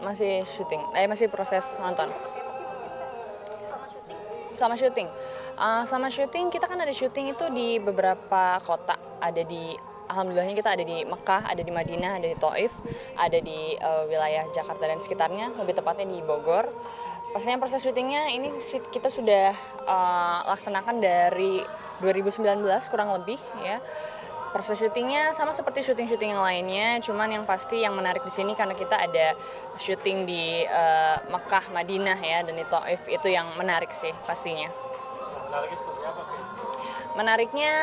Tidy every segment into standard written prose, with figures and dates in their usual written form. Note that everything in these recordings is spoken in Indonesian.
masih syuting, masih proses nonton. Sama syuting. Sama syuting kita kan ada syuting itu di beberapa kota. Ada di Alhamdulillahnya kita ada di Mekah, ada di Madinah, ada di Taif, ada di wilayah Jakarta dan sekitarnya, lebih tepatnya di Bogor. Pastinya proses syutingnya ini kita sudah laksanakan dari 2019 kurang lebih ya. Proses syutingnya sama seperti syuting-syuting yang lainnya, cuman yang pasti yang menarik di sini karena kita ada syuting di Mekah, Madinah ya, dan di Taif, itu yang menarik sih pastinya. Menariknya seperti apa, Kak? Menariknya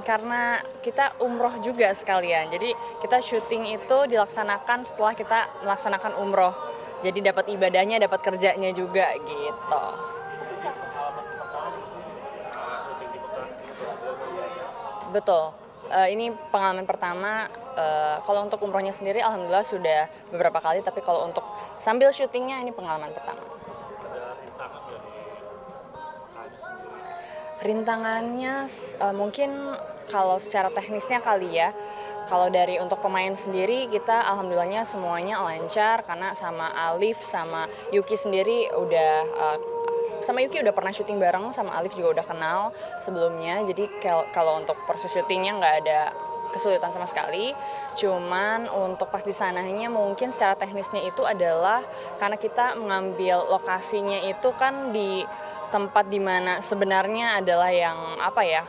karena kita umroh juga sekalian, jadi kita syuting itu dilaksanakan setelah kita melaksanakan umroh, jadi dapat ibadahnya, dapat kerjanya juga gitu. Ini pengalaman pertama sih, syuting di Mekah atau sebelumnya? Betul. Ini pengalaman pertama. Kalau untuk umrohnya sendiri, alhamdulillah sudah beberapa kali. Tapi kalau untuk sambil syutingnya, ini pengalaman pertama. Ada rintangan dari kakaknya sendiri? Rintangannya mungkin kalau secara teknisnya kali ya. Kalau dari untuk pemain sendiri, kita alhamdulillahnya semuanya lancar karena sama Alif sama Yuki sendiri sama Yuki udah pernah syuting bareng, sama Alif juga udah kenal sebelumnya. Jadi kalau untuk proses syutingnya nggak ada kesulitan sama sekali. Cuman untuk pas di sananya mungkin secara teknisnya itu adalah karena kita mengambil lokasinya itu kan di tempat dimana sebenarnya adalah yang apa ya,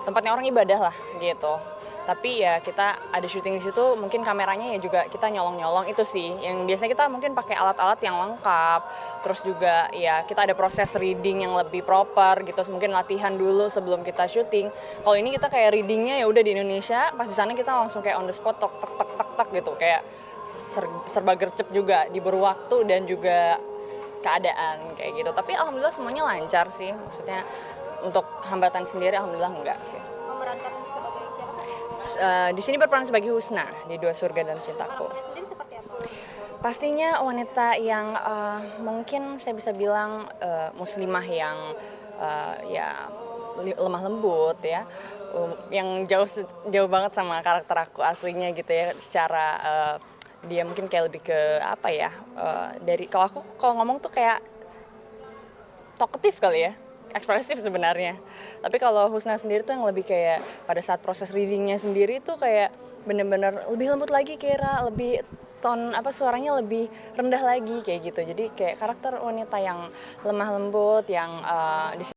tempatnya orang ibadah lah gitu. Tapi ya kita ada syuting di situ, mungkin kameranya ya juga kita nyolong-nyolong itu sih. Yang biasanya kita mungkin pakai alat-alat yang lengkap. Terus juga ya kita ada proses reading yang lebih proper gitu. Mungkin latihan dulu sebelum kita syuting. Kalau ini kita kayak readingnya ya udah di Indonesia, pas di sana kita langsung kayak on the spot tok tok tok tok tok gitu, kayak serba gercep juga, diberi waktu dan juga keadaan kayak gitu. Tapi alhamdulillah semuanya lancar sih. Maksudnya untuk hambatan sendiri alhamdulillah enggak sih. Memerankan sebagai siapa? Di sini berperan sebagai Husna di Dua Surga dan Cintaku. Perannya sendiri seperti apa? Pastinya wanita yang mungkin saya bisa bilang muslimah yang ya lemah lembut ya, yang jauh banget sama karakter aku aslinya gitu ya. Secara dia mungkin kayak lebih ke apa ya, dari kalau ngomong tuh kayak talkative kali ya, ekspresif sebenarnya. Tapi kalau Husna sendiri tuh yang lebih kayak pada saat proses readingnya sendiri tuh kayak bener-bener lebih lembut lagi, Kira, lebih suaranya lebih rendah lagi kayak gitu. Jadi kayak karakter wanita yang lemah lembut yang di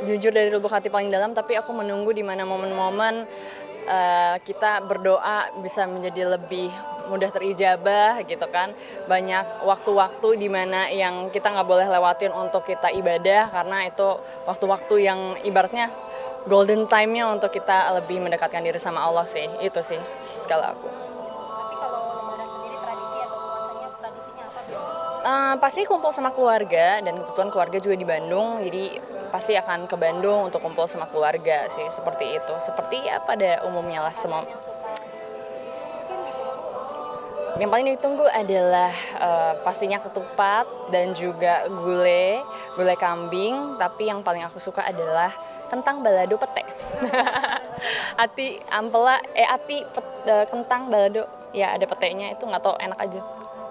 jujur dari lubuk hati paling dalam, tapi aku menunggu di mana momen-momen kita berdoa bisa menjadi lebih mudah terijabah gitu kan. Banyak waktu-waktu di mana yang kita nggak boleh lewatin untuk kita ibadah, karena itu waktu-waktu yang ibaratnya golden time-nya untuk kita lebih mendekatkan diri sama Allah sih. Itu sih kalau aku. Tapi kalau lebaran sendiri tradisi atau puasanya tradisinya apa biasanya? Pasti kumpul sama keluarga, dan kebetulan keluarga juga di Bandung, jadi pasti akan ke Bandung untuk kumpul sama keluarga sih, seperti itu. Seperti ya pada umumnya lah semua. Yang suka mungkin ditunggu. Yang paling ditunggu adalah pastinya ketupat dan juga gulai kambing, tapi yang paling aku suka adalah kentang balado pete. Kentang balado, ya ada petenya itu, nggak tahu enak aja.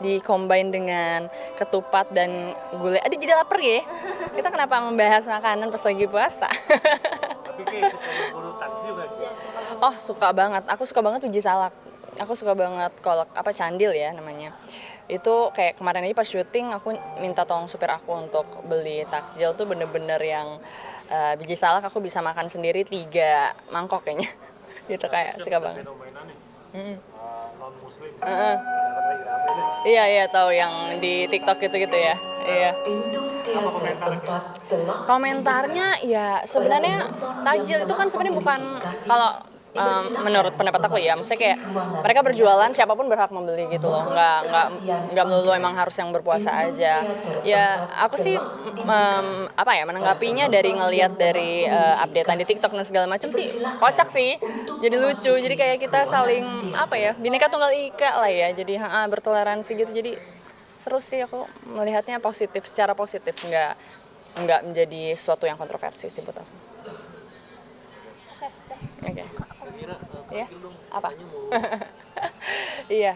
Di-combine dengan ketupat dan gulai. Aduh jadi lapar ya. Kita kenapa membahas makanan pas lagi puasa? Tapi kayak suka berburu takjil juga gitu. Ya, suka Oh, suka banget. Aku suka banget biji salak. Aku suka banget kolak candil ya namanya. Itu kayak kemarin aja pas syuting aku minta tolong supir aku untuk beli takjil tuh bener-bener yang biji salak aku bisa makan sendiri 3 mangkok kayaknya. Gitu kayak suka banget. Fenomena nih, Mm-mm. non muslim. Heeh. Dapat lagi rame deh. Iya tahu yang di TikTok gitu-gitu ya. Iya. Apa komentarnya? Komentarnya ya sebenarnya takjil itu kan sebenarnya bukan, kalau menurut pendapat aku ya, maksudnya kayak mereka berjualan, siapapun berhak membeli gitu loh, nggak melulu emang harus yang berpuasa aja. Ya aku sih menanggapinya dari ngelihat dari updatean di TikTok dan segala macam sih kocak sih, jadi lucu, jadi kayak kita saling Bhinneka Tunggal Ika lah ya, jadi bertoleransi gitu, jadi seru sih, aku melihatnya positif, secara positif, nggak menjadi sesuatu yang kontroversi sih buat aku. Oke. Iya. Apa? Iya.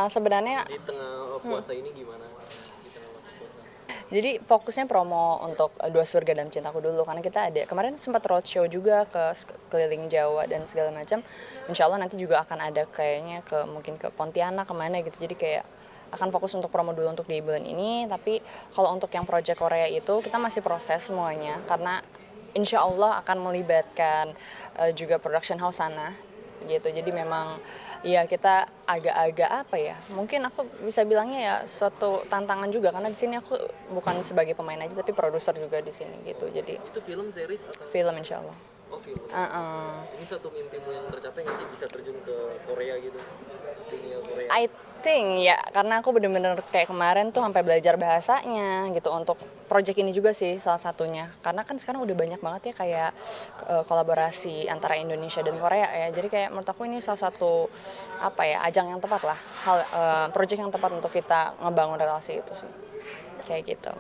Sebenarnya Di tengah puasa ini gimana? Di tengah masa puasa. jadi fokusnya promo untuk Dua Surga Dalam Cintaku dulu, karena kita ada kemarin sempat roadshow juga ke keliling Jawa dan segala macam. Insya Allah nanti juga akan ada kayaknya mungkin ke Pontianak kemana gitu. Jadi kayak akan fokus untuk promo dulu untuk di bulan ini. Tapi kalau untuk yang project Korea itu kita masih proses semuanya, karena insya Allah akan melibatkan juga production house sana gitu. Jadi memang ya kita agak-agak mungkin aku bisa bilangnya ya suatu tantangan juga, karena di sini aku bukan sebagai pemain aja tapi produser juga di sini gitu. Jadi Itu film, series atau? film insya Allah. Oh, film. Uh-uh. Ini satu mimpimu yang tercapai nggak sih, bisa terjun ke Korea gitu? Dunia Korea. I think ya, karena aku bener-bener kayak kemarin tuh sampai belajar bahasanya gitu untuk project ini juga sih salah satunya. Karena kan sekarang udah banyak banget ya kayak kolaborasi antara Indonesia dan Korea ya. Jadi kayak menurut aku ini salah satu ajang yang tepat lah, project yang tepat untuk kita ngebangun relasi itu sih. Kayak gitu.